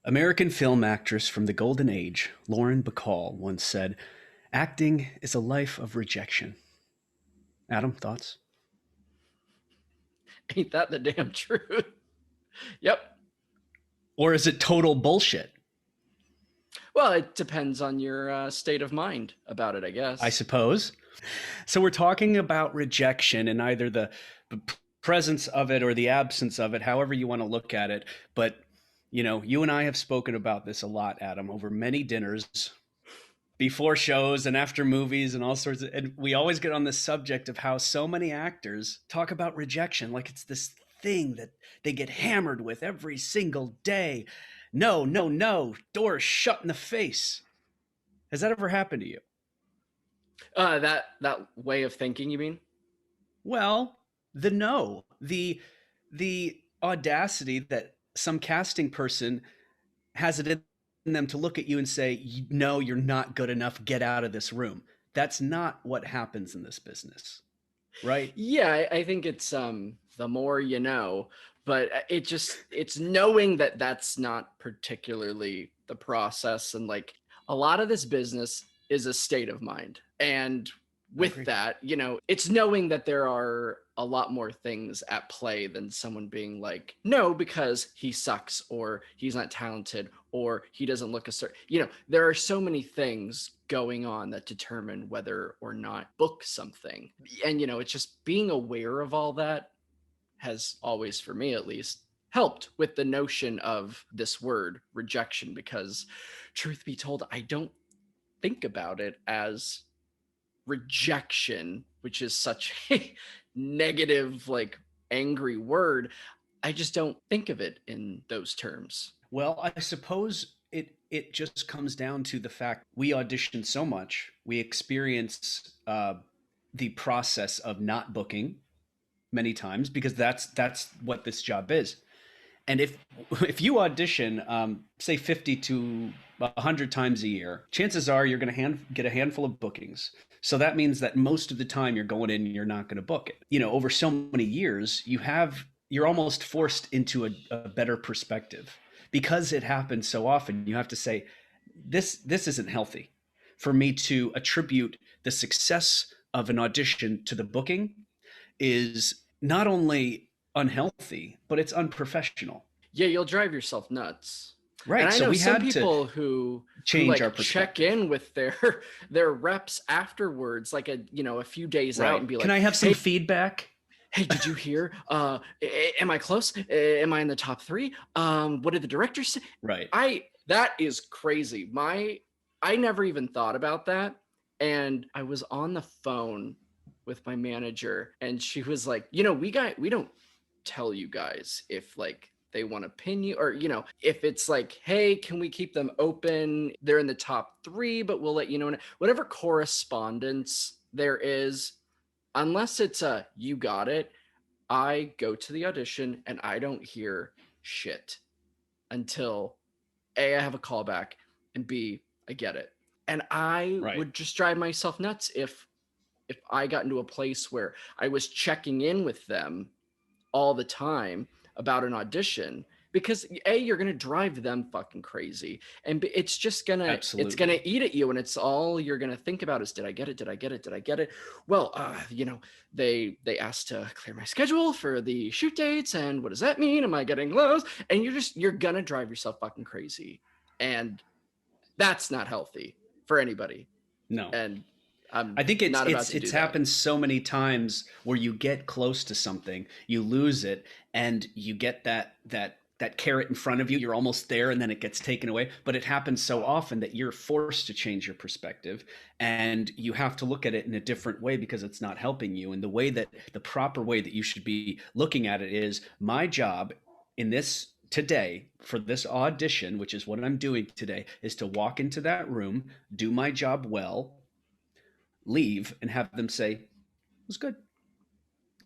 American film actress from the Golden Age, Lauren Bacall, once said, "Acting is a life of rejection." Adam, thoughts? Ain't that the damn truth? Yep. Or is it total bullshit? Well, it depends on your state of mind about it, I I guess. suppose. So we're talking about rejection and either the presence of it or the absence of it, however you want to look at it. But, you and I have spoken about this a lot, Adam, over many dinners, before shows and after movies and all sorts of, and we always get on this subject of how so many actors talk about rejection like it's this thing that they get hammered with every single day. No, no, no, doors shut in the face. Has that ever happened to you? That way of thinking, you mean? Well, the no, the audacity that some casting person has it in them to look at you and say, "No, you're not good enough. Get out of this room." That's not what happens in this business, right? Yeah, I think it's the more you know, but it's knowing that that's not particularly the process, and like a lot of this business is a state of mind. And I with agree. that, it's knowing that there are a lot more things at play than someone being like, no, because he sucks or he's not talented or he doesn't look a certain, there are so many things going on that determine whether or not book something. And, it's just being aware of all that has always, for me at least, helped with the notion of this word rejection, because truth be told, I don't think about it as rejection, which is such a negative, like angry word. I just don't think of it in those terms. Well, I suppose it just comes down to the fact we audition so much, we experience the process of not booking many times because that's what this job is. And if you audition, say 50 to 100 times a year, chances are you're going to get a handful of bookings. So that means that most of the time you're going in and you're not going to book it. Over so many years, you're almost forced into a better perspective because it happens so often. You have to say, this isn't healthy for me to attribute the success of an audition to the booking is not only unhealthy, but it's unprofessional. Yeah, you'll drive yourself nuts. And Right. I So know we some had to people who change our like check perspective. in with their reps afterwards, like a few days out, Right. and be Can like, I have some hey, feedback? did you hear? Am I close? Am I in the top three? What did the director say? Right. That is crazy. I never even thought about that. And I was on the phone with my manager, and she was like, we don't tell you guys if like they want to pin you, or if it's like, hey, can we keep them open, they're in the top three, but we'll let you know whatever correspondence there is, unless it's a you got it. I go to the audition and I don't hear shit until A, I have a callback, and B, I get it. And I Right. would just drive myself nuts if I got into a place where I was checking in with them all the time about an audition, because A, you're going to drive them fucking crazy, and it's gonna Absolutely. eat at you, and it's all you're going to think about is, did I get it, did I get it? Well, they asked to clear my schedule for the shoot dates, and what does that mean? Am I getting lows? And you're going to drive yourself fucking crazy, and that's not healthy for anybody. No. And I'm I think it's not about it's to it's do that. happened so many times where you get close to something, you lose it, and you get that carrot in front of you. You're almost there, and then it gets taken away. But it happens so often that you're forced to change your perspective, and you have to look at it in a different way because it's not helping you. And the proper way that you should be looking at it is my job in this today for this audition, which is what I'm doing today, is to walk into that room, do my job well, leave and have them say, "It was good.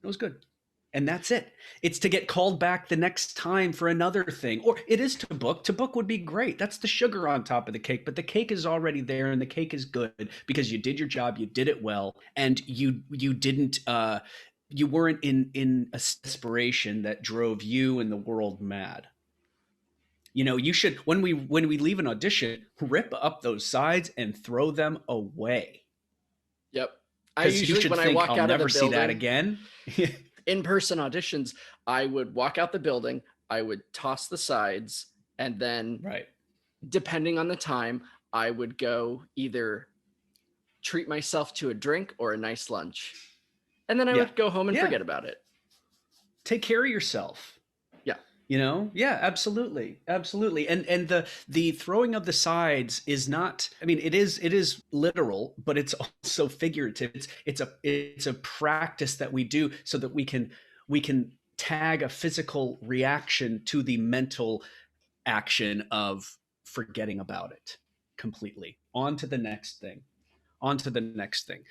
It was good." And that's it. It's to get called back the next time for another thing. Or it is to book. To book would be great. That's the sugar on top of the cake, but the cake is already there and the cake is good because you did your job, you did it well, and you didn't you weren't in a desperation that drove you and the world mad. You know, you should, when we leave an audition, rip up those sides and throw them away, Yep. I because you usually, should when I think walk I'll out of the never see that building, again. in-person auditions, I would walk out the building, I would toss the sides, and then Right. depending on the time, I would go either treat myself to a drink or a nice lunch. And then I Yeah. would go home and Yeah. forget about it. Take care of yourself. Yeah. You know, yeah, absolutely, absolutely. And the throwing of the sides is not, I mean, it is literal, but it's also figurative. It's a practice that we do so that we can tag a physical reaction to the mental action of forgetting about it completely. On to the next thing. On to the next thing.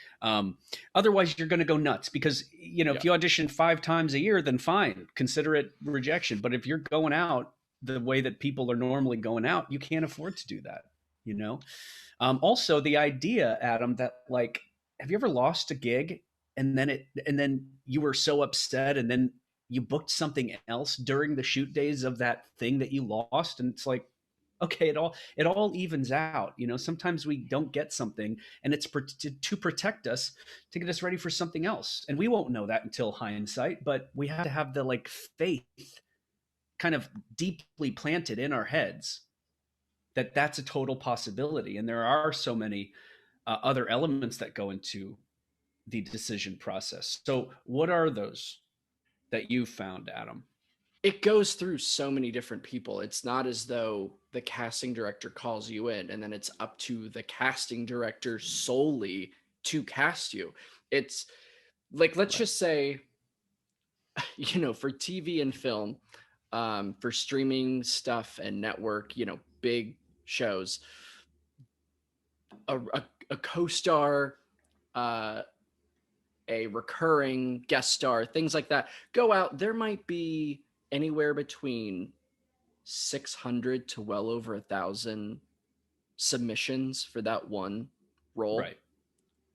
Otherwise, you're going to go nuts, because Yeah. if you audition 5 times a year, then fine, consider it rejection. But if you're going out the way that people are normally going out, you can't afford to do that. You know. Also, the idea, Adam, that like, have you ever lost a gig and then you were so upset, and then you booked something else during the shoot days of that thing that you lost, and it's like, okay, it all evens out. Sometimes we don't get something, and it's to protect us, to get us ready for something else, and we won't know that until hindsight. But we have to have the like faith kind of deeply planted in our heads that that's a total possibility. And there are so many other elements that go into the decision process. So what are those that you found, Adam? It goes through so many different people. It's not as though the casting director calls you in and then it's up to the casting director solely to cast you. It's like, let's Right. just say, for TV and film, for streaming stuff and network, big shows, a co-star, uh, a recurring guest star, things like that, go out. There might be anywhere between 600 to well over 1,000 submissions for that one role, Right.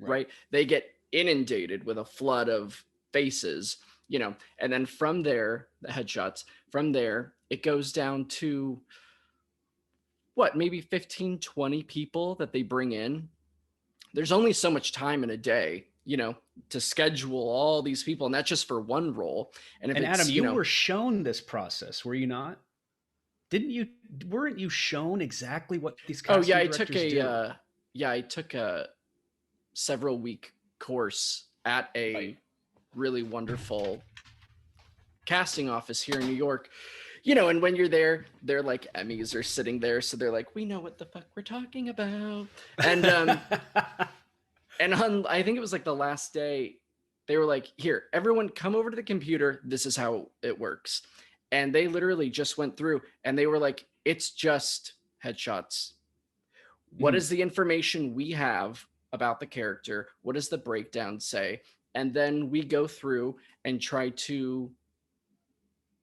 Right. right? They get inundated with a flood of faces, and then from there, the headshots, from there, it goes down to what, maybe 15, 20 people that they bring in. There's only so much time in a day, to schedule all these people, and that's just for one role. And if And Adam, it's, you were shown this process, were you not? Didn't you? Weren't you shown exactly what these oh yeah, casting directors do? I took a several week course at Right. a really wonderful casting office here in New York. And when you're there, they're like, Emmys are sitting there, so they're like, we know what the fuck we're talking about. And and on, I think it was like the last day, they were like, here, everyone come over to the computer, this is how it works. And they literally just went through and they were like, it's just headshots. What Mm, is the information we have about the character? What does the breakdown say? And then we go through and try to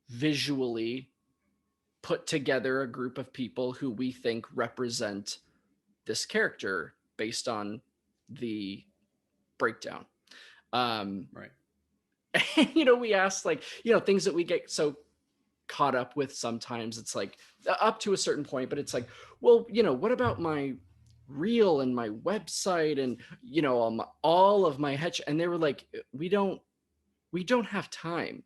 visually put together a group of people who we think represent this character based on the breakdown. Um, right. and, we ask, like, things that we get so caught up with sometimes. It's like up to a certain point, but it's like, well, what about my reel and my website and, all of my hedge? And they were like, we don't have time.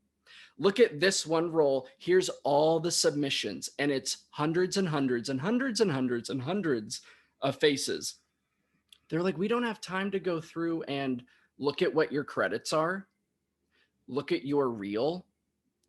Look at this one role. Here's all the submissions, and it's hundreds and hundreds and hundreds and hundreds and hundreds of faces. They're like, we don't have time to go through and look at what your credits are, look at your reel.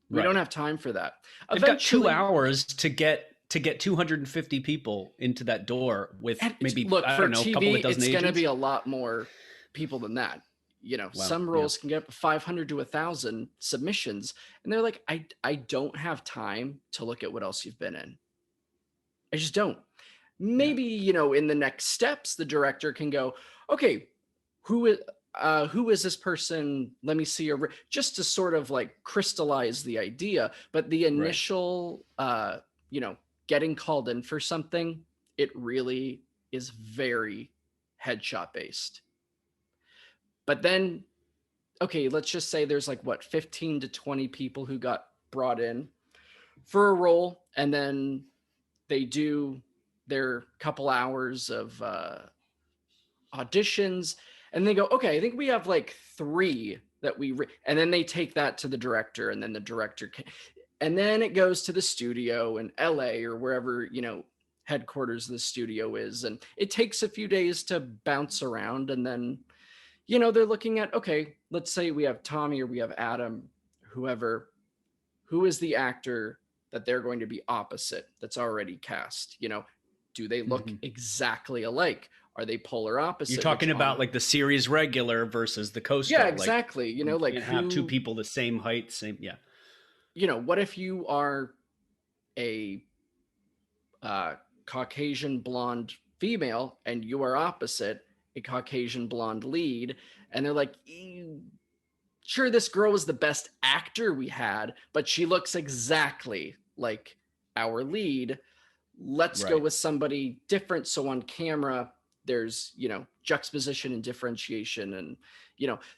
We don't Right. have time for that. They've got 2 Eventually, hours to get 250 people into that door with and maybe, look, I for don't know, a couple of TV, dozen it's going to agents. be a lot more people than that. Wow. Some Yeah. roles can get 500 to 1,000 submissions, and they're like, I don't have time to look at what else you've been in. I just don't. Yeah. Maybe, in the next steps, the director can go, okay, who is this person? Let me see, just to sort of like crystallize the idea. But the Right. initial, getting called in for something, it really is very headshot based. But then, okay, let's just say there's like what, 15 to 20 people who got brought in for a role, and then they do their couple hours of auditions, and they go, okay, I think we have like three that and then they take that to the director, and then the director and then it goes to the studio in LA or wherever, headquarters of the studio is, and it takes a few days to bounce around, and then they're looking at, okay, let's say we have Tommy or we have Adam, whoever, who is the actor that they're going to be opposite that's already cast. Do they look exactly alike? Are they polar opposite? You're talking about like the series regular versus the co-star. Yeah, exactly. Like you have two people the same height, same, yeah. What if you are a Caucasian blonde female and you are opposite a Caucasian blonde lead, and they're like, sure, this girl was the best actor we had, but she looks exactly like our lead. Let's go with somebody different. So on camera, there's, juxtaposition and differentiation. And,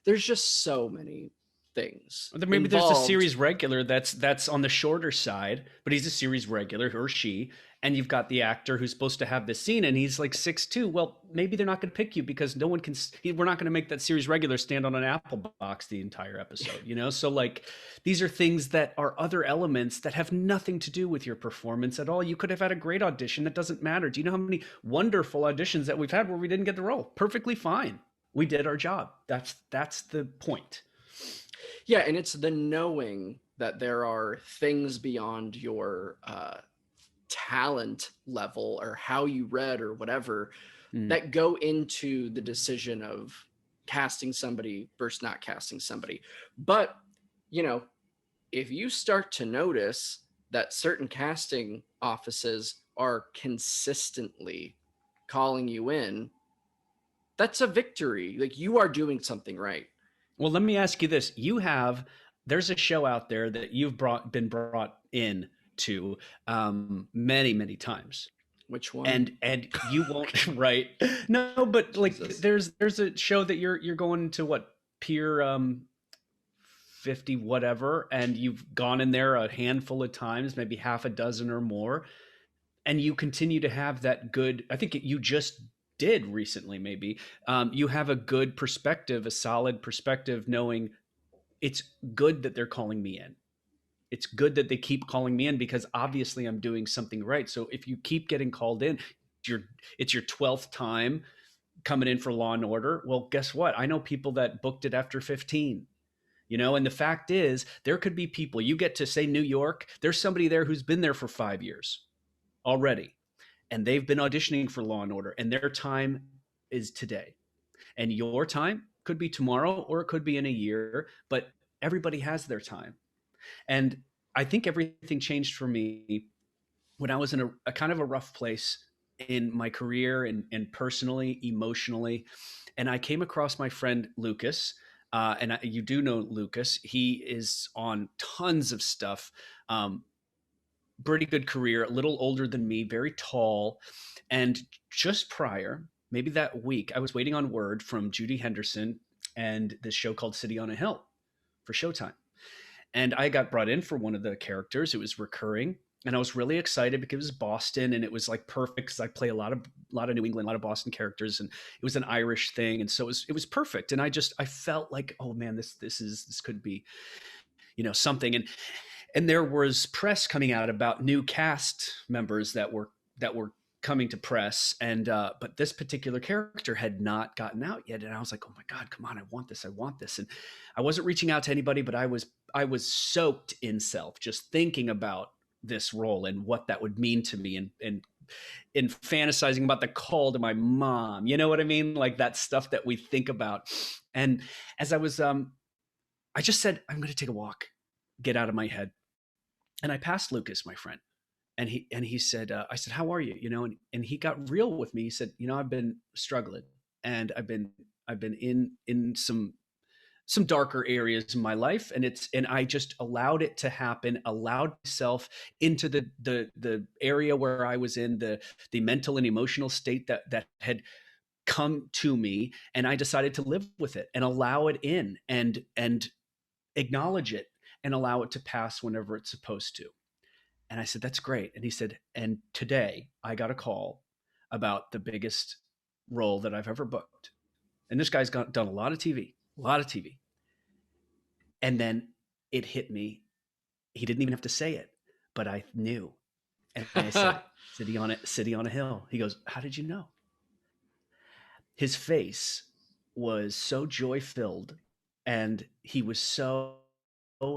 there's just so many things. Or maybe there's a series regular that's on the shorter side, but he's a series regular, or she, and you've got the actor who's supposed to have this scene and he's like 6'2". Well, maybe they're not going to pick you because no one can, we're not going to make that series regular stand on an apple box the entire episode, So like, these are things that are other elements that have nothing to do with your performance at all. You could have had a great audition. That doesn't matter. Do you know how many wonderful auditions that we've had where we didn't get the role? Perfectly fine. We did our job. That's the point. Yeah, and it's the knowing that there are things beyond your talent level or how you read or whatever that go into the decision of casting somebody versus not casting somebody. But, if you start to notice that certain casting offices are consistently calling you in, that's a victory. Like, you are doing something right. Well, let me ask you this. There's a show out there that you've been brought in to many, many times. Which one? And you won't, right? No, but like there's a show that you're going to what, Pier 50 whatever, and you've gone in there a handful of times, maybe half a dozen or more, and you continue to have that good, I think you just did recently, maybe you have a good perspective, a solid perspective, knowing it's good that they're calling me in. It's good that they keep calling me in because obviously I'm doing something right. So if you keep getting called in, it's your 12th time coming in for Law and Order. Well, guess what? I know people that booked it after 15. And the fact is, there could be people, you get to say New York, there's somebody there who's been there for 5 years already. And they've been auditioning for Law and Order, and their time is today. And your time could be tomorrow, or it could be in a year, but everybody has their time. And I think everything changed for me when I was in a kind of a rough place in my career and personally, emotionally. And I came across my friend Lucas. You do know Lucas. He is on tons of stuff. Pretty good career, a little older than me, very tall. And just prior, maybe that week, I was waiting on word from Judy Henderson and this show called City on a Hill for Showtime. And I got brought in for one of the characters. It was recurring. And I was really excited because it was Boston, and it was like perfect because I play a lot of New England, a lot of Boston characters, and it was an Irish thing. And so it was perfect. And I felt like, oh man, this could be, something. And there was press coming out about new cast members that were coming to press, and but this particular character had not gotten out yet. And I was like, oh my God, come on, I want this. And I wasn't reaching out to anybody, but I was soaked in self, just thinking about this role and what that would mean to me, and fantasizing about the call to my mom. You know what I mean? Like that stuff that we think about. And as I was, I just said, I'm going to take a walk, get out of my head. And I passed Lucas, my friend, and he said, I said, how are you? And he got real with me. He said, I've been struggling, and I've been in some darker areas in my life, and I just allowed it to happen, allowed myself into the area where I was in the mental and emotional state that had come to me, and I decided to live with it and allow it in and acknowledge it and allow it to pass whenever it's supposed to. And I said, that's great. And he said, and today I got a call about the biggest role that I've ever booked. And this guy's done a lot of TV, a lot of TV. And then it hit me. He didn't even have to say it, but I knew. And I said, city on a hill. He goes, how did you know? His face was so joy filled and he was so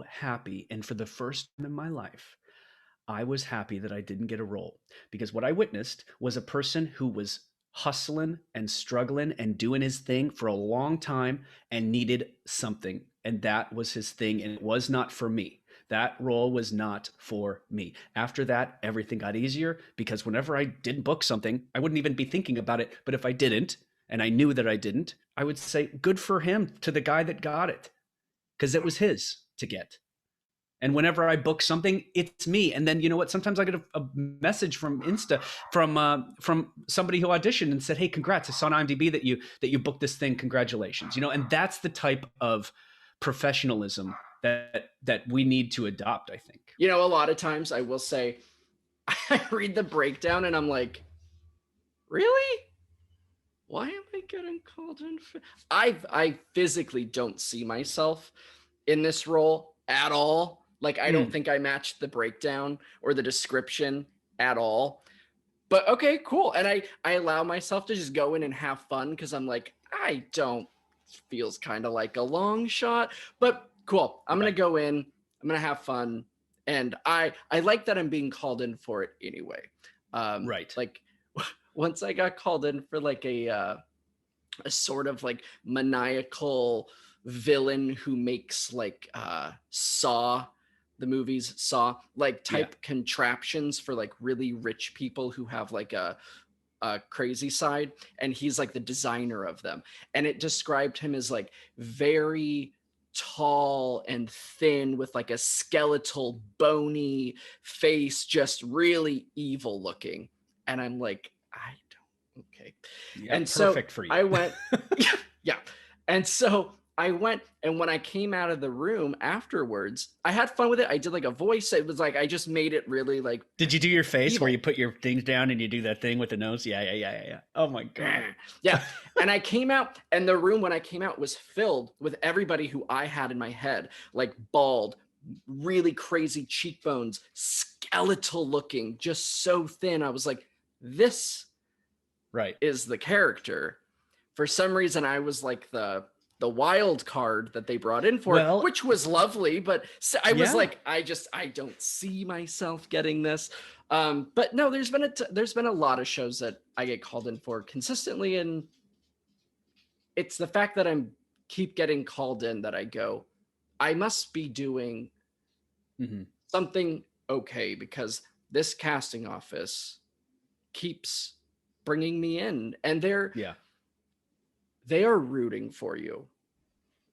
happy. And for the first time in my life, I was happy that I didn't get a role, because what I witnessed was a person who was hustling and struggling and doing his thing for a long time and needed something. And that was his thing. And it was not for me. That role was not for me. After that, everything got easier, because whenever I didn't book something, I wouldn't even be thinking about it. But if I didn't, and I knew that I didn't, I would say, good for him, to the guy that got it, because it was his to get. And whenever I book something, it's me. And then, you know what? Sometimes I get a message from Insta from somebody who auditioned and said, "Hey, congrats! I saw on IMDb that you booked this thing. Congratulations!" You know, and that's the type of professionalism that we need to adopt, I think. You know, a lot of times I will say, I read the breakdown and I'm like, really? Why am I getting called in? I physically don't see myself in this role at all. Like, I don't think I matched the breakdown or the description at all. But okay, cool. And I allow myself to just go in and have fun, because I'm like, I don't, feels kind of like a long shot, but cool. I'm going to go in, I'm going to have fun. And I like that I'm being called in for it anyway. Right. Like, once I got called in for like a sort of like maniacal villain who makes like Saw, the movies Saw, like type contraptions for like really rich people who have like a crazy side, and he's like the designer of them. And it described him as like very tall and thin with like a skeletal bony face, just really evil looking. And I'm like, I don't, okay. Yeah, And perfect so for you. I went, yeah. And so I went, and when I came out of the room afterwards, I had fun with it. I did like a voice. It was like, I just made it really like. Did you do your face evil, where you put your things down and you do that thing with the nose? Yeah. Oh my God. Yeah. And I came out, and the room when I came out was filled with everybody who I had in my head, like bald, really crazy cheekbones, skeletal looking, just so thin. I was like, this Right. is the character. For some reason, I was like the wild card that they brought in for it, which was lovely, but I was like, I don't see myself getting this. But no, there's been a lot of shows that I get called in for consistently, and it's the fact that I'm keep getting called in that I go, I must be doing something okay, because this casting office keeps bringing me in, and they are rooting for you.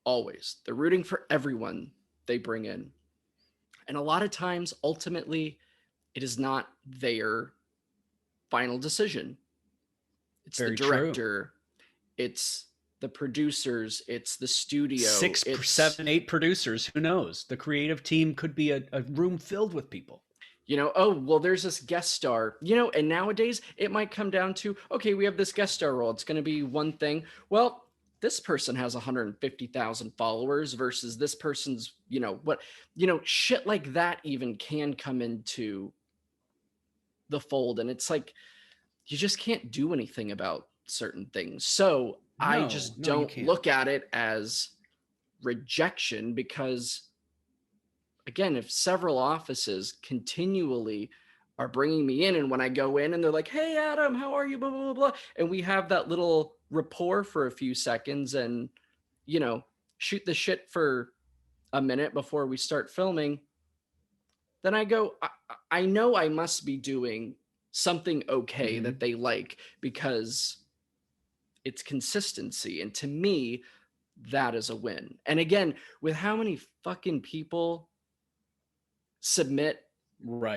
Always. They're rooting for everyone they bring in. And a lot of times, ultimately, it is not their final decision. It's the director. It's the producers. It's the studio. 6, 7, 8 producers. Who knows? The creative team could be a room filled with people. You know, oh, well, there's this guest star, you know, and nowadays it might come down to, okay, we have this guest star role. It's going to be one thing. Well, this person has 150,000 followers versus this person's, you know, what, you know, shit like that even can come into the fold. And it's like, you just can't do anything about certain things. So I just don't look at it as rejection, because again, if several offices continually are bringing me in, and when I go in and they're like, "Hey, Adam, how are you?" Blah, blah, blah, blah. And we have that little rapport for a few seconds and, you know, shoot the shit for a minute before we start filming. Then I go, I know I must be doing something okay that they like, because it's consistency. And to me, that is a win. And again, with how many fucking people submit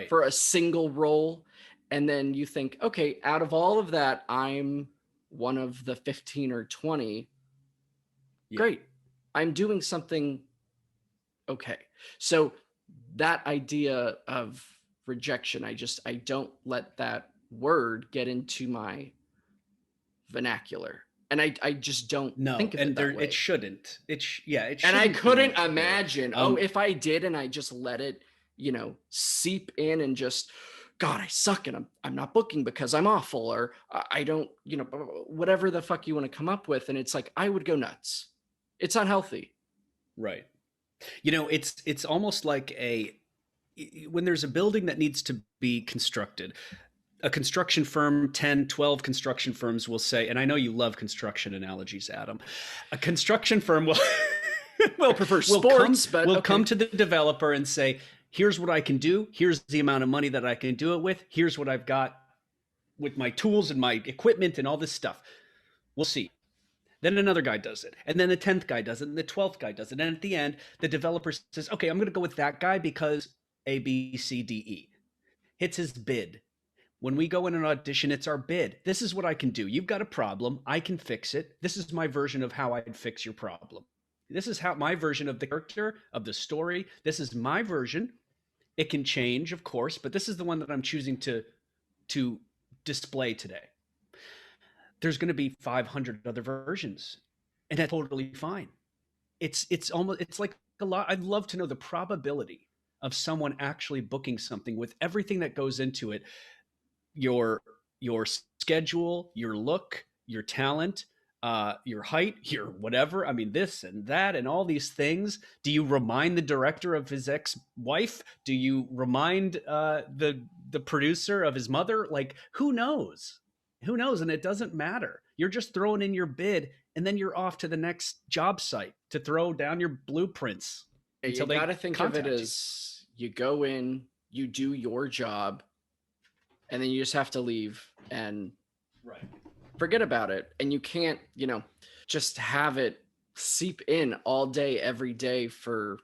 for a single role, and then you think, okay, out of all of that, I'm one of the 15 or 20. Great. I'm doing something okay. So that idea of rejection. I don't let that word get into my vernacular. And I just don't No, think of it and there that it way. shouldn't. Yeah, it And I shouldn't couldn't be there. imagine, oh, if I did and I just let it, seep in and just, God, I suck and I'm not booking because I'm awful, or I don't, whatever the fuck you want to come up with. And it's like, I would go nuts. It's unhealthy. Right. It's almost like when there's a building that needs to be constructed, a construction firm, 10, 12 construction firms will say, and I know you love construction analogies, Adam. A construction firm will I prefer sports, but will okay. come to the developer and say, here's what I can do, here's the amount of money that I can do it with, here's what I've got with my tools and my equipment and all this stuff. We'll see. Then another guy does it. And then the 10th guy does it. And the 12th guy does it. And at the end, the developer says, okay, I'm going to go with that guy because A, B, C, D, E. Hits his bid. When we go in an audition, it's our bid. This is what I can do. You've got a problem. I can fix it. This is my version of how I'd fix your problem. This is how my version of the character, of the story. This is my version. It can change, of course, but this is the one that I'm choosing to display today. There's going to be 500 other versions, and that's totally fine. It's like a lot. I'd love to know the probability of someone actually booking something with everything that goes into it, your schedule, your look, your talent, your height, your whatever. I mean, this and that and all these things. Do you remind the director of his ex-wife? Do you remind the producer of his mother? Like, who knows? Who knows? And it doesn't matter. You're just throwing in your bid, and then you're off to the next job site to throw down your blueprints You until got they to think of it contact you. as you go in, you do your job, and then you just have to leave and Right. forget about it. And you can't, just have it seep in all day, every day for,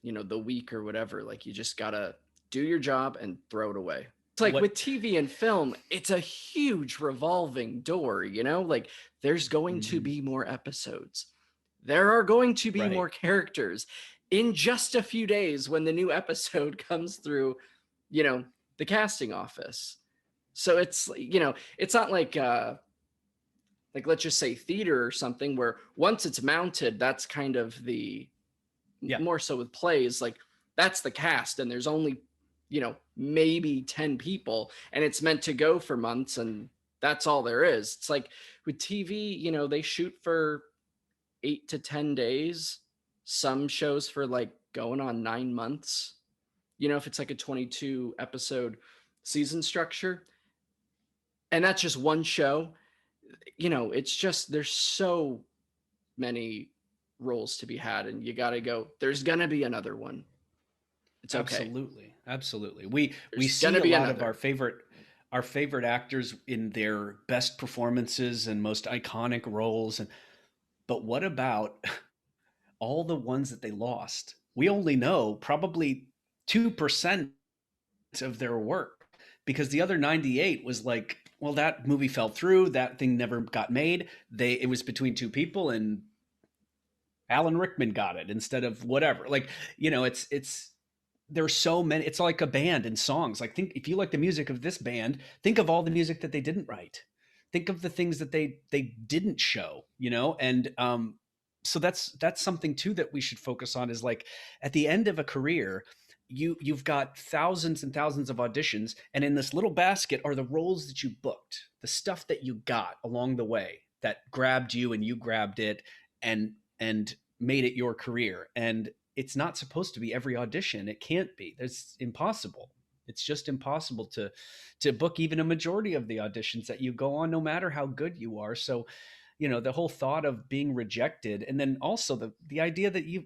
the week or whatever. Like, you just got to do your job and throw it away. It's like with TV and film, it's a huge revolving door, like there's going to be more episodes. There are going to be more characters in just a few days when the new episode comes through, the casting office. So it's, it's not like let's just say theater or something where once it's mounted, that's kind of the more so with plays, like that's the cast and there's only, maybe 10 people and it's meant to go for months and that's all there is. It's like with TV, they shoot for 8 to 10 days. Some shows for like going on 9 months. If it's like a 22 episode season structure. And that's just one show. It's just there's so many roles to be had and you got to go, there's going to be another one. It's okay. Absolutely. We see a lot of our favorite actors in their best performances and most iconic roles, but what about all the ones that they lost? We only know probably 2% of their work because the other 98 was like, well, that movie fell through, that thing never got made. It was between two people and Alan Rickman got it instead of whatever. Like, it's there's so many. It's like a band and songs. Like, think if you like the music of this band, think of all the music that they didn't write. Think of the things that they didn't show, and so that's something too that we should focus on is like at the end of a career, you've got thousands and thousands of auditions, and in this little basket are the roles that you booked, the stuff that you got along the way that grabbed you and you grabbed it and made it your career. And it's not supposed to be every audition. It can't be. It's impossible. It's just impossible to book even a majority of the auditions that you go on, no matter how good you are. So, the whole thought of being rejected, and then also the idea that you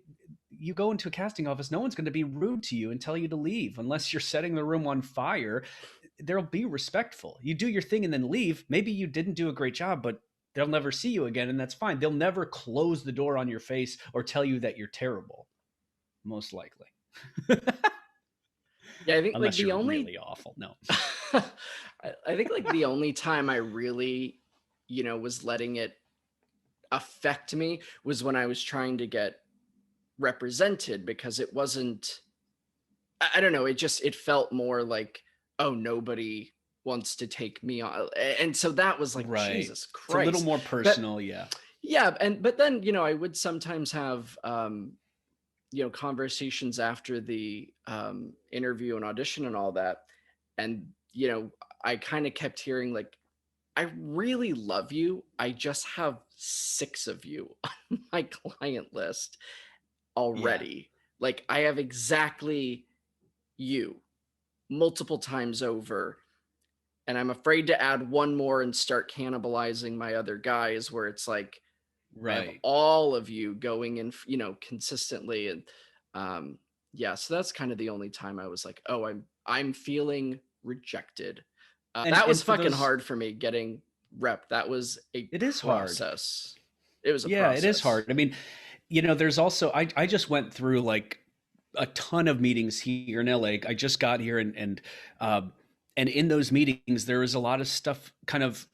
go into a casting office, no one's going to be rude to you and tell you to leave unless you're setting the room on fire. They'll be respectful. You do your thing and then leave. Maybe you didn't do a great job, but they'll never see you again, and that's fine. They'll never close the door on your face or tell you that you're terrible. Most likely. Yeah, I think unless like the you're only really awful. No. I think like the only time I really, was letting it affect me was when I was trying to get represented because it wasn't I don't know, it felt more like, oh, nobody wants to take me on. And so that was like, Right. Jesus It's a little Christ. more But personal, yeah. yeah, and but then, I would sometimes have conversations after the interview and audition and all that. And, I kind of kept hearing like, I really love you. I just have 6 of you on my client list Yeah. already. Like I have exactly you multiple times over. And I'm afraid to add one more and start cannibalizing my other guys where it's like I have Right. all of you going in, consistently. And um yeah, so that's kind of the only time I was like, oh, I'm feeling rejected. That And was for fucking those, hard for me getting rep. That was a it is hard. process. It was a Yeah, it is process. hard. I mean, there's also I just went through like a ton of meetings here in LA. I just got here, uh, and in those meetings there was a lot of stuff kind of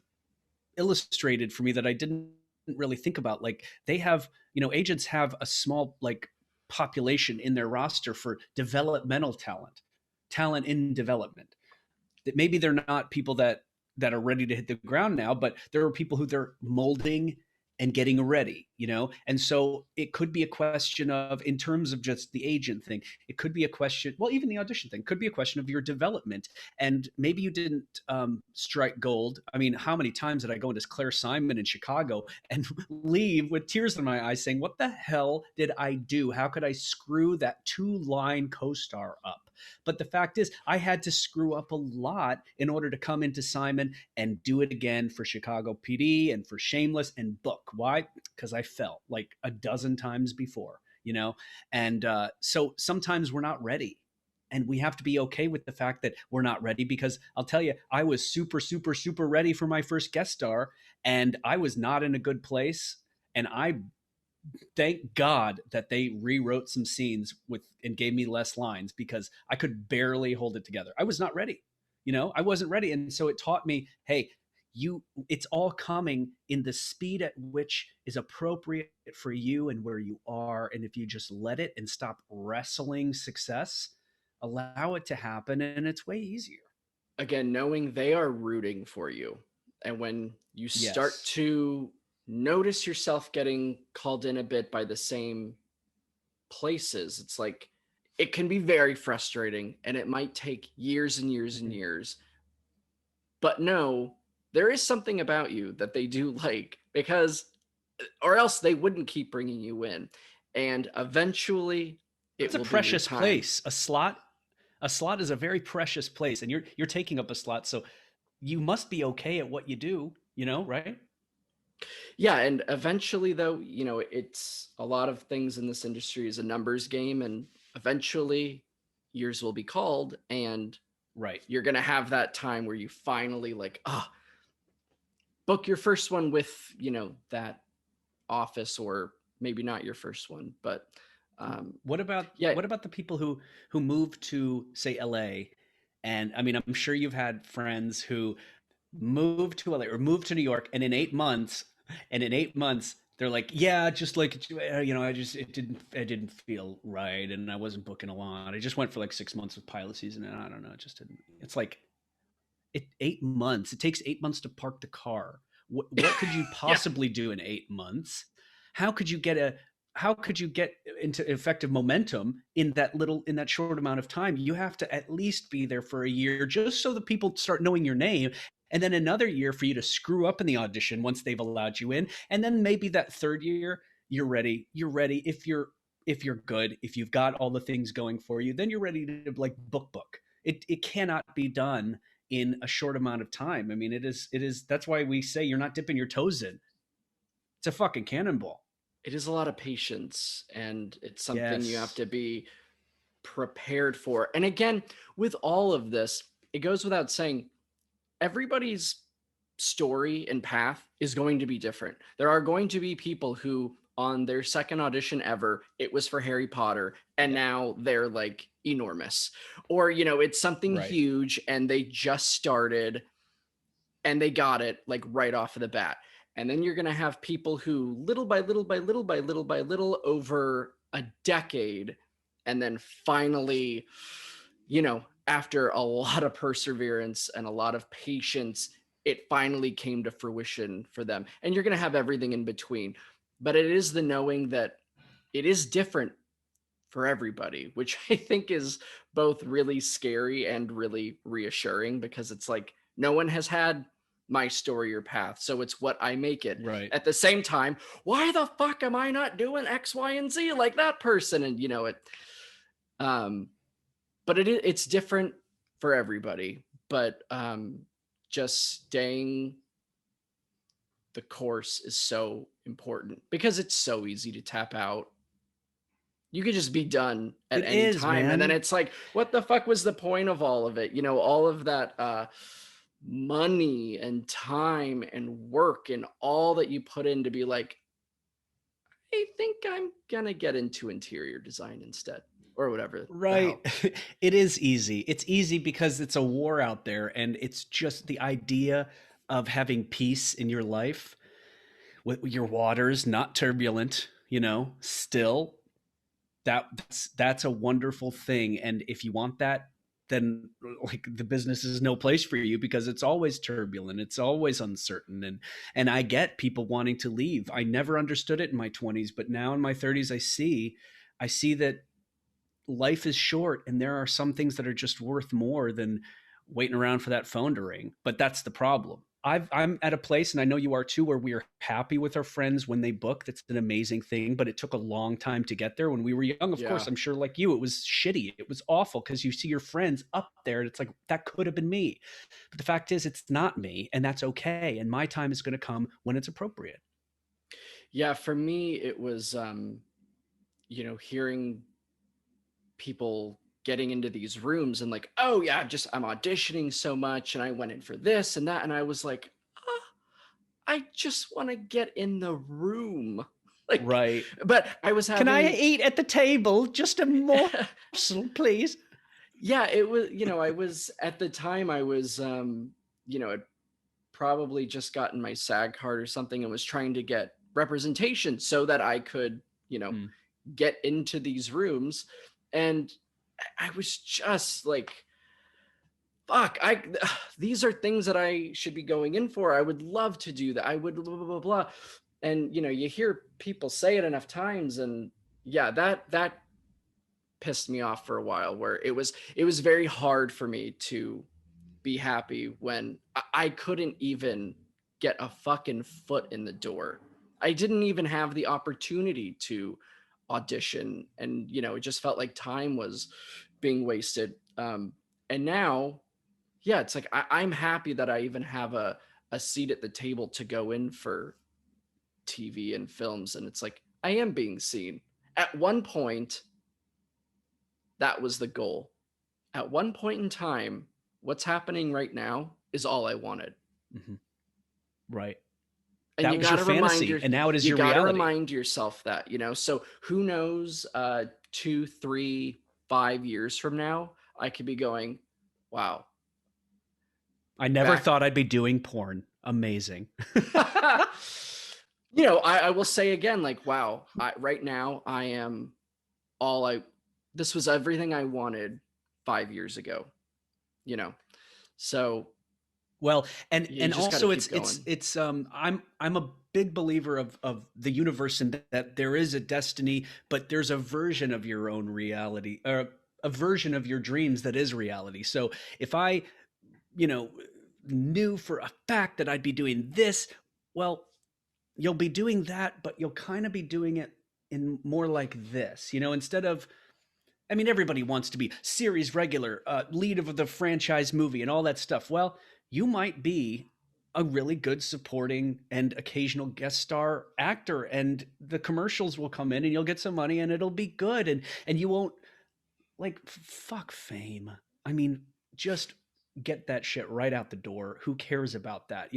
illustrated for me that I didn't really think about. Like they have, agents have a small like population in their roster for developmental talent, talent in development. That maybe they're not people that are ready to hit the ground now, but there are people who they're molding and getting ready, and so it could be a question of, in terms of just the agent thing, it could be a question, well, even the audition thing could be a question of your development. And maybe you didn't strike gold. I mean, how many times did I go into Claire Simon in Chicago and leave with tears in my eyes saying, what the hell did I do? How could I screw that 2-line co-star up? But the fact is, I had to screw up a lot in order to come into Simon and do it again for Chicago PD and for Shameless and book. Why? Because I fell like a dozen times before, And so sometimes we're not ready. And we have to be okay with the fact that we're not ready, because I'll tell you, I was super, super, super ready for my first guest star, and I was not in a good place. And I thank God that they rewrote some scenes with and gave me less lines, because I could barely hold it together. I was not ready. I wasn't ready. And so it taught me, hey, it's all coming in the speed at which is appropriate for you and where you are. And if you just let it and stop wrestling success, allow it to happen, and it's way easier. Again, knowing they are rooting for you. And when you start Yes. to notice yourself getting called in a bit by the same places, it's like it can be very frustrating and it might take years and years and Mhm. years. But no, there is something about you that they do like, because or else they wouldn't keep bringing you in. And eventually it It's a will be your precious time. place. A slot is a very precious place, and you're taking up a slot, so you must be okay at what you do, right? Yeah, and eventually though, it's a lot of things in this industry is a numbers game, and eventually yours will be called and Right. you're going to have that time where you finally like, book your first one with, that office, or maybe not your first one, but What about yeah. what about the people who move to, say, LA? And I mean, I'm sure you've had friends who moved to LA or moved to New York, and in 8 months they're like, yeah, just like, I just it didn't feel right, and I wasn't booking a lot. I just went for like 6 months with pilot season, and I don't know, it just didn't. It's like 8 months. It takes 8 months to park the car. What could you Yeah, possibly do in 8 months? How could you get a how could you get into effective momentum in that short amount of time? You have to at least be there for a year, just so the people start knowing your name, and then another year for you to screw up in the audition once they've allowed you in, and then maybe that third year you're ready. You're ready if you're good, if you've got all the things going for you, then you're ready to like book. It cannot be done in a short amount of time. I mean, it is that's why we say you're not dipping your toes in. It's a fucking cannonball. it is a lot of patience, and it's something you have Yes. to be prepared for. And again, with all of this, it goes without saying, everybody's story and path is going to be different. There are going to be people who, on their second audition ever, it was for Harry Potter, and Yep. now they're like enormous. Or, it's something Right. huge and they just started and they got it like right off of the bat. And then you're going to have people who, little by little by little by little by little, over a decade, and then finally after a lot of perseverance and a lot of patience, it finally came to fruition for them. And you're going to have everything in between. But it is the knowing that it is different for everybody, which I think is both really scary and really reassuring, because it's like no one has had my story or path. So it's what I make it. Right. At the same time, why the fuck am I not doing X, Y, and Z like that person? And um, but it's different for everybody. But just staying the course is so important, because it's so easy to tap out. You could just be done at any time, man. And then it's like, what the fuck was the point of all of it? All of that money and time and work and all that you put in to be like, I think I'm gonna get into interior design instead, or whatever. Right. It is easy. It's easy because it's a war out there, and it's just the idea of having peace in your life with your waters not turbulent, still. That's a wonderful thing. And if you want that, then like the business is no place for you, because it's always turbulent, it's always uncertain. And I get people wanting to leave. I never understood it in my 20s, but now in my 30s I see that life is short, and there are some things that are just worth more than waiting around for that phone to ring. But that's the problem. I'm at a place, and I know you are too, where we are happy with our friends when they book. That's an amazing thing, but it took a long time to get there. When we were young, of course, I'm sure like you, it was shitty. It was awful, because you see your friends up there and it's like, that could have been me. But the fact is, it's not me, and that's okay. And my time is going to come when it's appropriate. Yeah, for me, it was, hearing people getting into these rooms and like, oh yeah, I'm auditioning so much, and I went in for this and that, and I was like, I just want to get in the room. Like, right. But I was having, can I eat at the table? Just a morsel, please. Yeah, it was, I was at the time, I was, I'd probably just gotten my SAG card or something, and was trying to get representation so that I could, get into these rooms. And I was just like, fuck, these are things that I should be going in for. I would love to do that. I would blah, blah, blah, blah. And, you hear people say it enough times, and yeah, that pissed me off for a while, where it was very hard for me to be happy when I couldn't even get a fucking foot in the door. I didn't even have the opportunity to audition, and it just felt like time was being wasted. And now, yeah, it's like I'm happy that I even have a seat at the table to go in for TV and films, and it's like I am being seen. At one point, that was the goal. At one point in time, what's happening right now is all I wanted. Mm-hmm. Right. And that you was gotta your fantasy, and now it is your reality. You gotta remind yourself that, so who knows, 2, 3, 5 years from now, I could be going, wow. I never thought I'd be doing porn. Amazing. I will say again, like, wow, right now I am this was everything I wanted 5 years ago, so. Well, and also it's I'm a big believer of the universe, and that there is a destiny, but there's a version of your own reality, or a version of your dreams that is reality. So if I, knew for a fact that I'd be doing this, well, you'll be doing that, but you'll kind of be doing it in more like this, instead of, I mean, everybody wants to be series regular, lead of the franchise movie and all that stuff. Well, you might be a really good supporting and occasional guest star actor, and the commercials will come in and you'll get some money and it'll be good. And you won't, like, fuck fame. I mean, just get that shit right out the door. Who cares about that?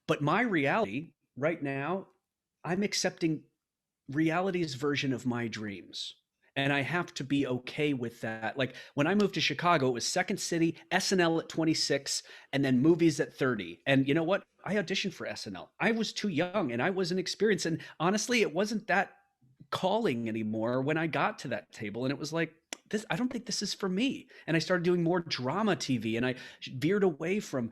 But my reality right now, I'm accepting reality's version of my dreams. And I have to be okay with that. Like when I moved to Chicago, it was Second City, SNL at 26, and then movies at 30. And you know what? I auditioned for SNL. I was too young and I wasn't experienced. And honestly, it wasn't that calling anymore when I got to that table. And it was like, this, I don't think this is for me. And I started doing more drama TV, and I veered away from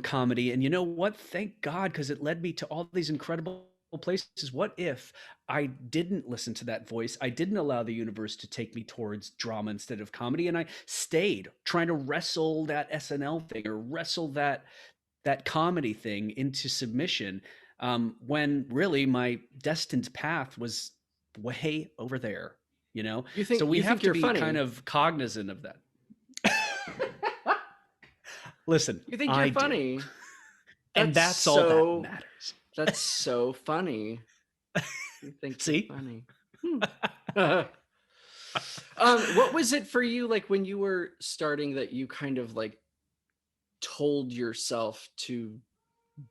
comedy. And you know what? Thank God, because it led me to all these incredible places. What if I didn't listen to that voice? I didn't allow the universe to take me towards drama instead of comedy, and I stayed trying to wrestle that SNL thing, or wrestle that comedy thing into submission, when really my destined path was way over there, you know? So we You have think to you're be kind funny? of cognizant of that. Listen, You think you're I do. funny? And That's that's all that so matters. that's so funny. You think you're See? funny. What was it for you like when you were starting that you kind of like told yourself to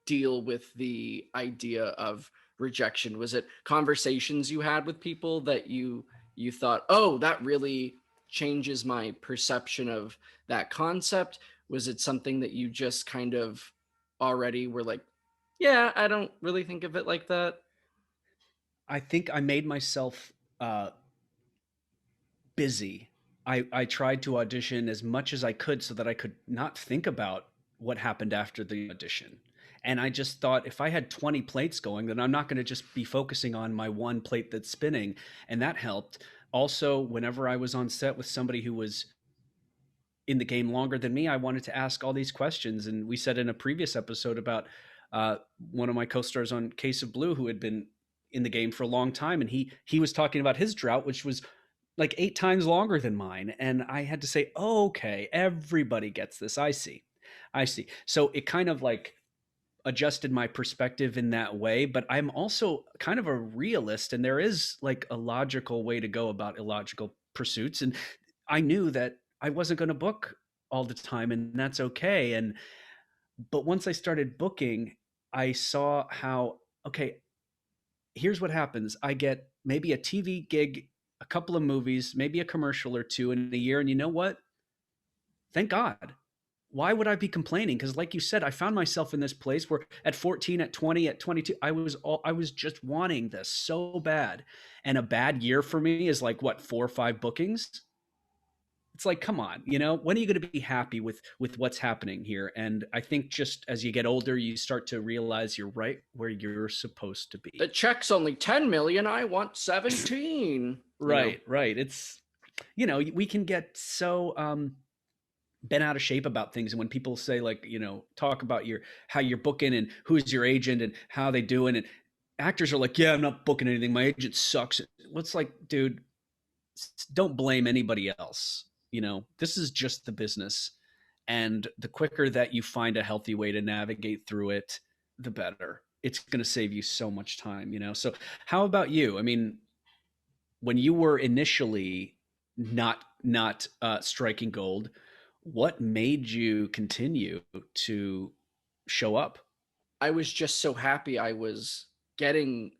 deal with the idea of rejection? Was it conversations you had with people that you thought, "Oh, that really changes my perception of that concept"? Was it something that you just kind of already were like, "Yeah, I don't really think of it like that"? I think I made myself uh, busy. I tried to audition as much as I could so that I could not think about what happened after the audition. And I just thought, if I had 20 plates going, then I'm not going to just be focusing on my one plate that's spinning. And that helped. Also, whenever I was on set with somebody who was in the game longer than me, I wanted to ask all these questions. And we said in a previous episode about uh, one of my co-stars on Case of Blue, who had been in the game for a long time, and he was talking about his drought, which was like 8 times longer than mine. And I had to say, oh, okay, everybody gets this. I see. So it kind of like adjusted my perspective in that way. But I'm also kind of a realist, and there is like a logical way to go about illogical pursuits. And I knew that I wasn't going to book all the time, and that's okay. And but once I started booking, I saw how, okay, here's what happens. I get maybe a TV gig, a couple of movies, maybe a commercial or two in a year. And you know what? Thank God. Why would I be complaining? Because like you said, I found myself in this place where at 14, at 20, at 22, I was just wanting this so bad. And a bad year for me is like what, 4 or 5 bookings? It's like, come on, when are you going to be happy with what's happening here? And I think just as you get older, you start to realize you're right where you're supposed to The be. check's only 10 million, I want 17, you know. Right. It's, we can get so bent out of shape about things. And when people say, like, talk about how you're booking and who's your agent and how they doing, and actors are like, yeah, I'm not booking anything, my agent sucks. Well, it's like, dude, don't blame anybody else. This is just the business. And the quicker that you find a healthy way to navigate through it, the better. It's going to save you so much time. So how about you? I mean, when you were initially not striking gold, what made you continue to show up? I was just so happy I was getting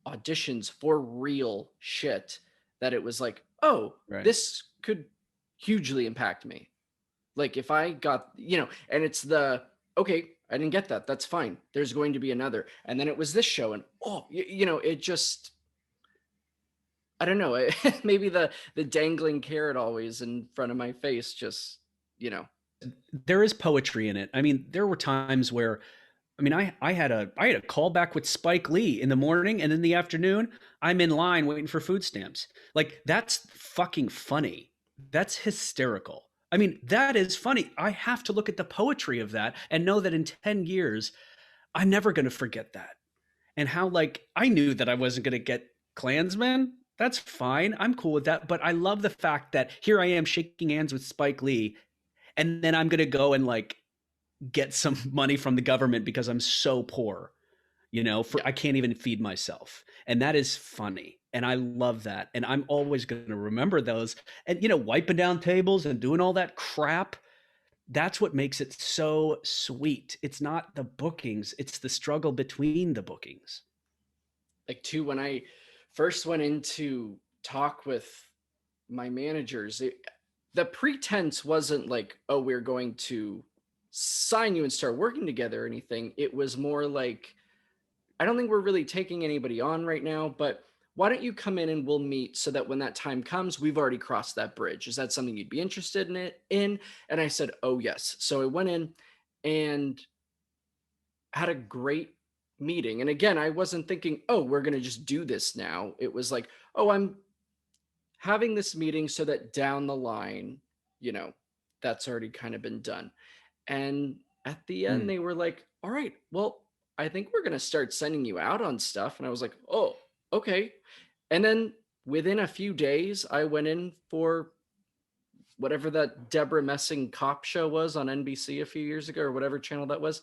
auditions for real shit that it was like, oh, Right. this could hugely impact me. Like if I got, and it's okay, I didn't get that. That's fine. There's going to be another. And then it was this show, and it just, I don't know. Maybe the dangling carrot always in front of my face just, you know. There is poetry in it. I mean, there were times where, I mean, I had a call back with Spike Lee in the morning, and in the afternoon, I'm in line waiting for food stamps. Like, that's fucking funny. That's hysterical. I mean, that is funny. I have to look at the poetry of that and know that in 10 years, I'm never going to forget that. And how, like, I knew that I wasn't going to get Klansman. That's fine. I'm cool with that. But I love the fact that here I am shaking hands with Spike Lee, and then I'm going to go and, like, get some money from the government because I'm so poor, for Yeah. I can't even feed myself. And that is funny. And I love that. And I'm always going to remember those. And, wiping down tables and doing all that crap. That's what makes it so sweet. It's not the bookings, it's the struggle between the bookings. Like too, when I first went into talk with my managers, the pretense wasn't like, oh, we're going to sign you and start working together or anything. It was more like, I don't think we're really taking anybody on right now, but why don't you come in and we'll meet so that when that time comes, we've already crossed that bridge. Is that something you'd be interested in it in? And I said, oh yes. So I went in and had a great meeting. And again, I wasn't thinking, oh, we're going to just do this now. It was like, oh, I'm having this meeting so that down the line, you know, that's already kind of been done. And at the end, Mm. they were like, all right, well, I think we're going to start sending you out on stuff. And I was like, oh, okay. And then within a few days, I went in for whatever that Deborah Messing cop show was on NBC a few years ago, or whatever channel that was.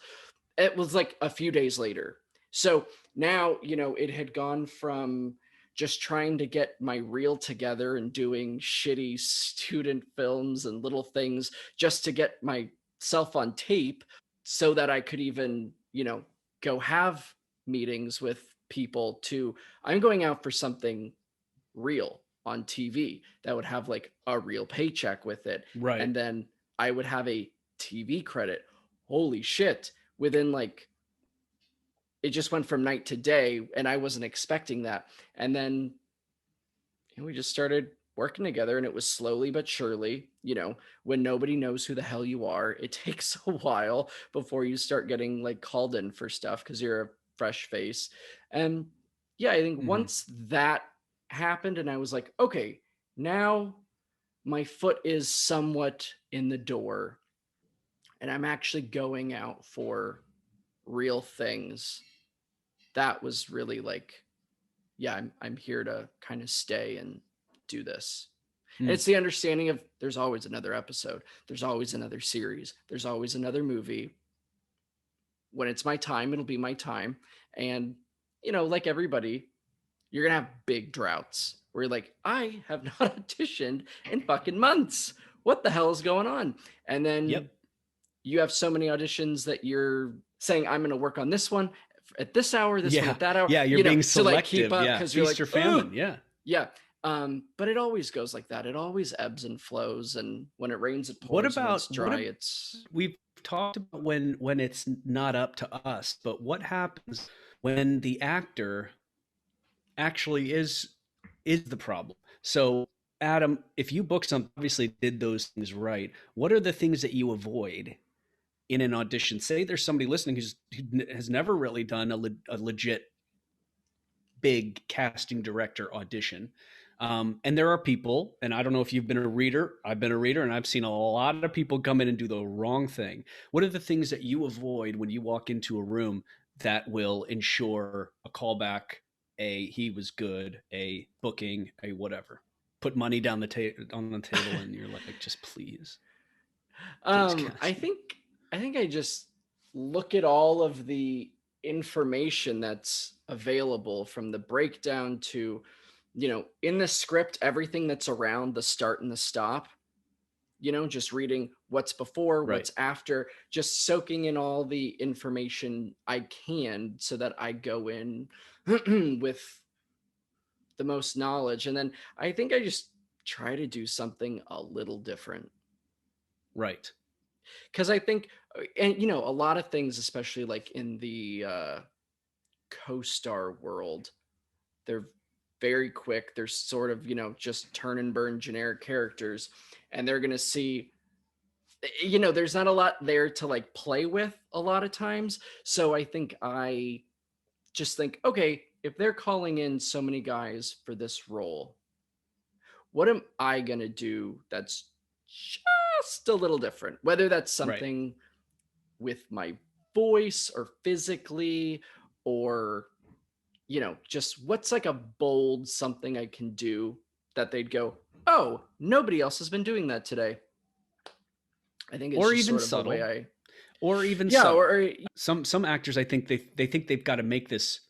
It was like a few days later. So now, you know, it had gone from just trying to get my reel together and doing shitty student films and little things just to get myself on tape so that I could even, you know, go have meetings with people, to I'm going out for something real on TV that would have like a real paycheck with it. Right. And then I would have a TV credit. Holy shit. Within like, it just went from night to day, and I wasn't expecting that. And then, you know, we just started working together, and it was slowly but surely, you know, when nobody knows who the hell you are, it takes a while before you start getting like called in for stuff because you're a fresh face. And yeah, I think Mhm. once that happened and I was like, okay, now my foot is somewhat in the door and I'm actually going out for real things. That was really like, yeah, I'm here to kind of stay and do this. And Mm. it's the understanding of there's always another episode, there's always another series, there's always another movie. When it's my time, it'll be my time. And, you know, like everybody, you're going to have big droughts where you're like, I have not auditioned in fucking months. What the hell is going on? And then Yep. you have so many auditions that you're saying, I'm going to work on this one at this hour, this one Yeah. at that hour, Yeah. You're you know, being to like keep selective. up Yeah. because you're Feast like, or oh, famine. Yeah. yeah. But it always goes like that. It always ebbs and flows. And when it rains, it What pours. And when it's about dry, it's. we've talked about when it's not up to us, but what happens when the actor actually is the problem? So Adam, if you book something, obviously did those things right, what are the things that you avoid in an audition? Say there's somebody listening who has never really done a legit big casting director audition. And there are people, and I don't know if you've been a reader, I've been a reader, and I've seen a lot of people come in and do the wrong thing. What are the things that you avoid when you walk into a room that will ensure a callback, a he was good, a booking, a whatever? Put money down on the table, and you're like, just please um, I cast me. think I think I just look at all of the information that's available from the breakdown to, you know, in the script, everything that's around the start and the stop, you know, just reading what's before, Right. what's after, just soaking in all the information I can so that I go in with the most knowledge. And then I think I just try to do something a little different. Right. Because I think, and you know, a lot of things, especially like in the co-star world, they're very quick. They're sort of, you know, just turn and burn generic characters, and they're gonna see, you know, there's not a lot there to like play with a lot of times. So I think I just think, okay, if they're calling in so many guys for this role, what am I gonna do that's just a little different? Whether that's Right. something with my voice or physically, or, you know, just what's like a bold something I can do that they'd go, oh, nobody else has been doing that today. I think it's Or just even sort of the way subtle. I, Or even yeah, subtle. or Some actors, I think they think they've got to make this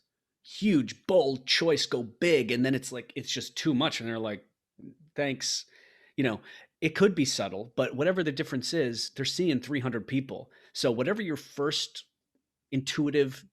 huge bold choice go big, and then it's like it's just too much, and they're like, thanks. You know, it could be subtle, but whatever the difference is, they're seeing 300 people. So whatever your first intuitive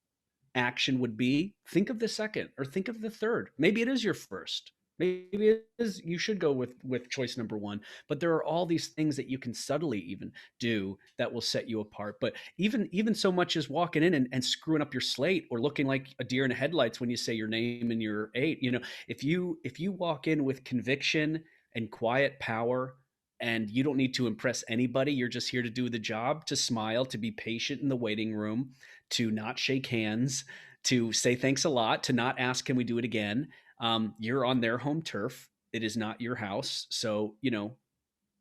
action would be, think of the second or think of the third. Maybe it is your first. Maybe it is you should go with choice number one, but there are all these things that you can subtly even do that will set you apart. But even so much as walking in and screwing up your slate or looking like a deer in the headlights when you say your name and your eight, if you walk in with conviction and quiet power, and you don't need to impress anybody, you're just here to do the job, to smile, to be patient in the waiting room, to not shake hands, to say thanks a lot, to not ask, can we do it again? You're on their home turf. It is not your house. So,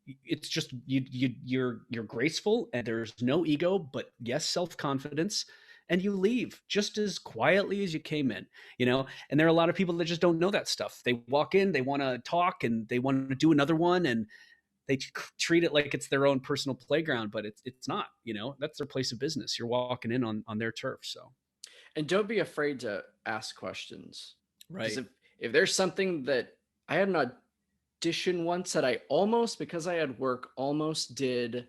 it's just you're graceful and there's no ego, but yes, self-confidence. And you leave just as quietly as you came in. And there are a lot of people that just don't know that stuff. They walk in, they want to talk and they want to do another one, and they treat it like it's their own personal playground, but it's not. That's their place of business. You're walking in on their turf. So And don't be afraid to ask questions. Because right. if there's something that I had an audition once that I almost, because I had work, almost did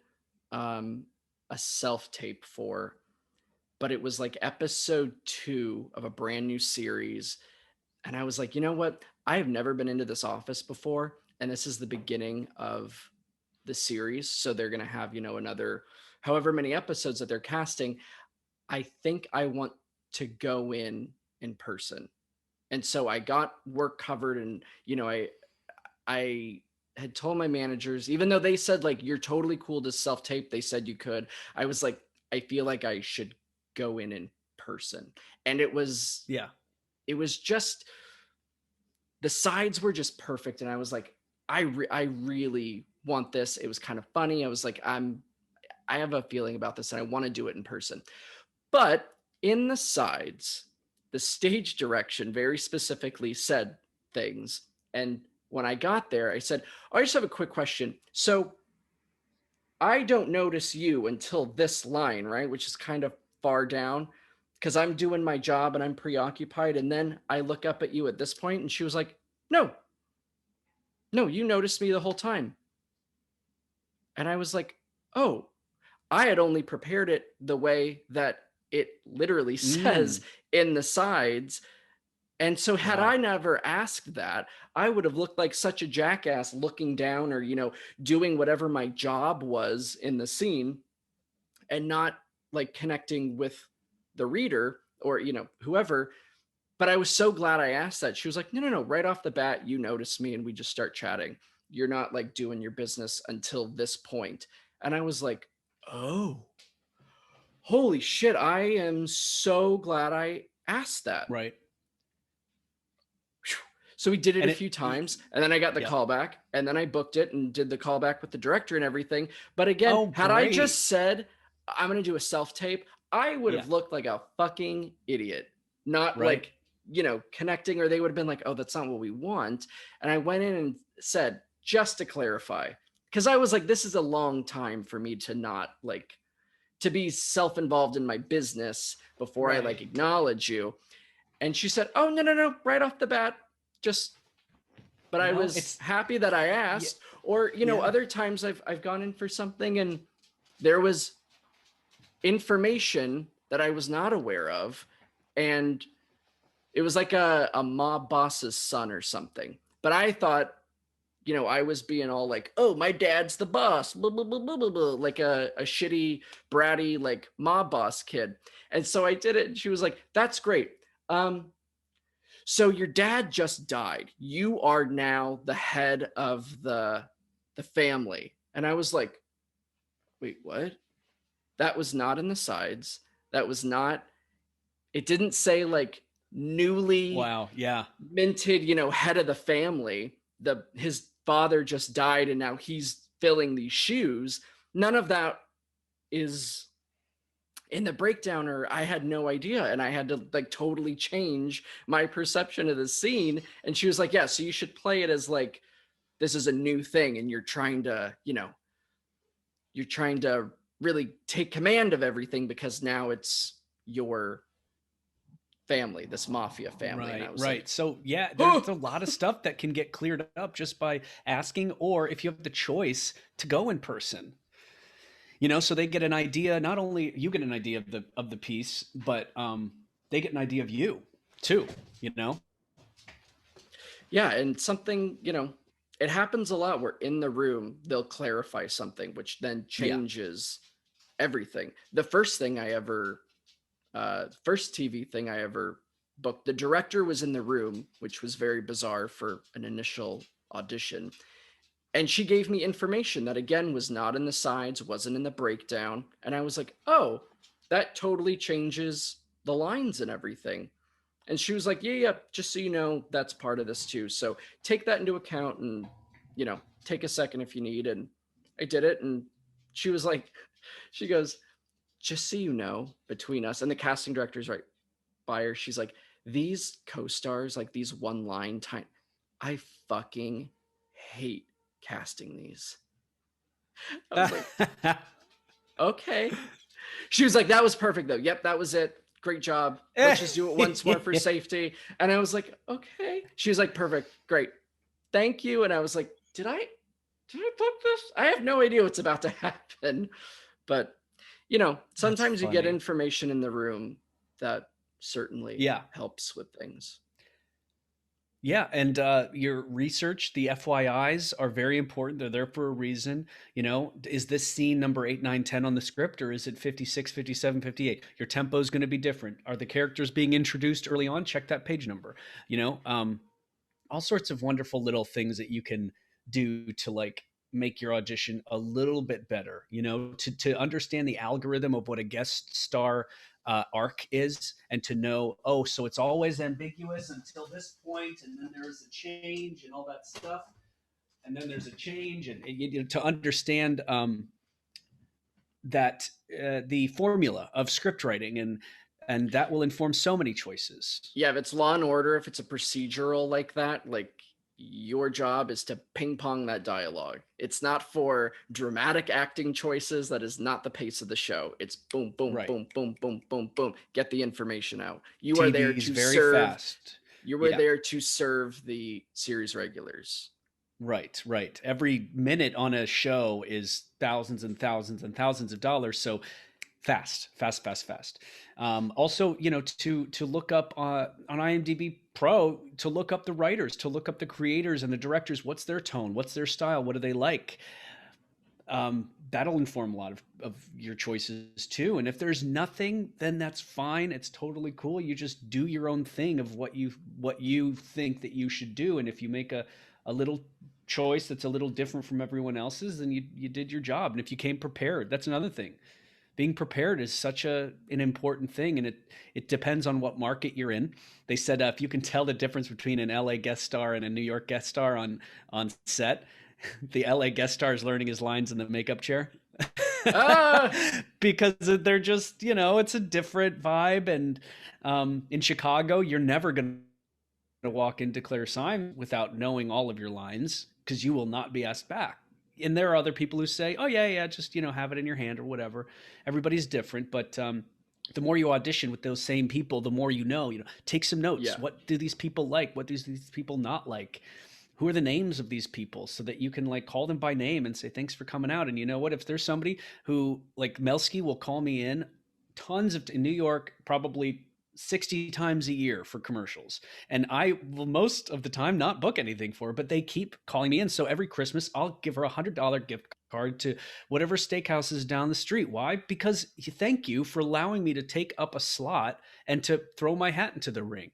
a self tape for, but it was like episode 2 of a brand new series. And I was like, you know what? I have never been into this office before. And this is the beginning of the series. So they're going to have, another however many episodes that they're casting. I think I want to go in person. And so I got work covered, and I had told my managers, even though they said like you're totally cool to self tape, they said you could. I was like, I feel like I should go in person. And Yeah. it was just, the sides were just perfect, and I was like, I really want this. It was kind of funny. I was like, I have a feeling about this and I want to do it in person. But in the sides, the stage direction very specifically said things. And when I got there, I said, oh, I just have a quick question. So I don't notice you until this line, right? Which is kind of far down because I'm doing my job and I'm preoccupied. And then I look up at you at this point, and she was like, no, you noticed me the whole time. And I was like, oh, I had only prepared it the way that it literally says in the sides. And so had Wow. I never asked that, I would have looked like such a jackass looking down or, doing whatever my job was in the scene and not like connecting with the reader or, whoever. But I was so glad I asked that. She was like, no, right off the bat, you noticed me and we just start chatting. You're not like doing your business until this point. And I was like, oh, holy shit. I am so glad I asked that. Right. So we did it And a few times, and then I got the yeah. call back, and then I booked it and did the call back with the director and everything. But again, Oh, had I great. just said, I'm going to do a self tape, I would have Yeah. looked like a fucking idiot, not Right. like, connecting, or they would have been like, oh, that's not what we want. And I went in and said, just to clarify, because I was like, this is a long time for me to not like to be self-involved in my business before I Right. like acknowledge you. And she said, oh, no, right off the bat, just, but I was It's happy that I asked. Or, yeah. other times I've gone in for something and there was information that I was not aware of. And it was like a mob boss's son or something. But I thought, I was being all like, oh, my dad's the boss, blah, blah, blah, blah, blah, blah, like a shitty, bratty, like mob boss kid. And so I did it. And she was like, that's great. So your dad just died. You are now the head of the family. And I was like, wait, what? That was not in the sides. That was not, it didn't say like newly wow. Yeah. minted, head of the family. His father just died and now he's filling these shoes. None of that is in the breakdown, or I had no idea, and I had to like totally change my perception of the scene. And she was like, yeah, so you should play it as like this is a new thing and you're trying to really take command of everything because now it's your family, this mafia family. Right. And I was Right. like, So yeah, there's a lot of stuff that can get cleared up just by asking, or if you have the choice to go in person. So they get an idea. Not only you get an idea of the piece, but they get an idea of you too. Yeah, and something, it happens a lot where in the room they'll clarify something, which then Yeah. changes everything. The first TV thing I ever booked, the director was in the room, which was very bizarre for an initial audition. And she gave me information that again was not in the sides, wasn't in the breakdown. And I was like, oh, that totally changes the lines and everything. And she was like, yeah, just so you know, that's part of this too. So take that into account and, take a second if you need. And I did it. And she was like, she goes, just so you know, between us, and the casting director's right by her, she's like, these co-stars, like these one line time, I fucking hate casting these. I was like, okay. She was like, that was perfect though. Yep, that was it. Great job. Let's just do it once more for safety. And I was like, okay. She was like, perfect, great. Thank you. And I was like, did I book this? I have no idea what's about to happen. But That's sometimes you get funny. information in the room that certainly Yeah. helps with things. Yeah, and your research, the FYIs are very important. They're there for a reason. Is this scene number 8, 9, 10 on the script, or is it 56, 57, 58? Your tempo is going to be different. Are the characters being introduced early on? Check that page number. All sorts of wonderful little things that you can do to like make your audition a little bit better, to understand the algorithm of what a guest star arc is, and to know, oh, so it's always ambiguous until this point, and then there's a change and all that stuff, and then there's a change, and to understand that the formula of script writing, and that will inform so many choices. Yeah, if it's Law and Order, if it's a procedural like that, like your job is to ping pong that dialogue. It's not for dramatic acting choices. That is not the pace of the show. It's boom, boom, Right. boom, boom, boom, boom, boom. Get the information out. You are there TV is to very serve. fast. You were Yeah. there to serve the series regulars. Right, right. Every minute on a show is thousands and thousands and thousands of dollars. So fast, fast, fast, fast. Also, to look up on IMDb Pro, to look up the writers, to look up the creators and the directors. What's their tone? What's their style? What do they like? That'll inform a lot of your choices too. And if there's nothing, then that's fine. It's totally cool. You just do your own thing of what you think that you should do. And if you make a little choice that's a little different from everyone else's, then you did your job. And if you came prepared, that's another thing. Being prepared is such an important thing, and it depends on what market you're in. They said if you can tell the difference between an LA guest star and a New York guest star on set, the LA guest star is learning his lines in the makeup chair. Ah, Because they're just, it's a different vibe. And in Chicago, you're never going to walk into Claire Syme without knowing all of your lines, because you will not be asked back. And there are other people who say, oh, yeah, yeah, just, have it in your hand or whatever. Everybody's different. But the more you audition with those same people, the more take some notes. yeah. What do these people like? What do these people not like? Who are the names of these people, so that you can like call them by name and say thanks for coming out. And you know what, if there's somebody who, like, Melsky will call me in in New York, probably 60 times a year for commercials, and I will most of the time not book anything for her, but they keep calling me in. So every Christmas I'll give her $100 gift card to whatever steakhouse is down the street. Why? Because thank you for allowing me to take up a slot and to throw my hat into the ring.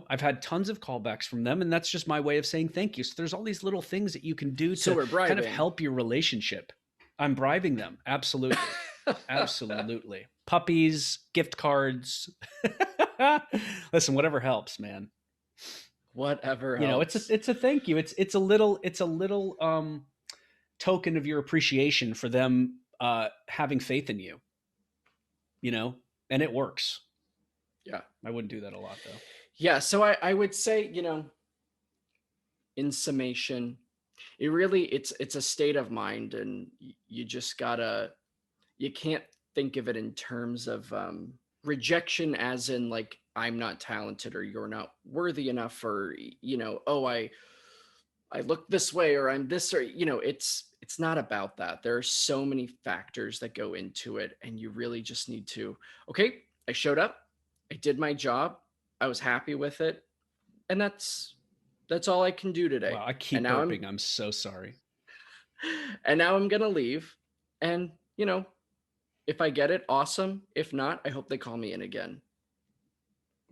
I've had tons of callbacks from them, and that's just my way of saying thank you. So there's all these little things that you can do So to we're kind of bribing. help your relationship. I'm bribing them. Absolutely. Absolutely. Puppies, gift cards. Listen, whatever helps, man. Whatever It's a helps. it's a thank you. It's a little token of your appreciation for them having faith in you, and it works. Yeah. I wouldn't do that a lot though. Yeah. So I would say, in summation, it's a state of mind, and you just gotta, you can't think of it in terms of rejection as in like I'm not talented or you're not worthy enough, or oh, I look this way, or I'm this, or it's not about that. There are so many factors that go into it, and you really just need to, okay, I showed up, I did my job, I was happy with it, and That's all I can do today. Wow, I keep And now burping. I'm so sorry. I'm gonna leave. And if I get it, awesome. If not, I hope they call me in again.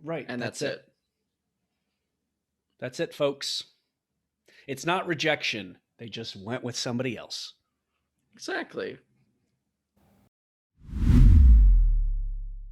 Right. And That's that's it. it. That's it, folks. It's not rejection. They just went with somebody else. Exactly.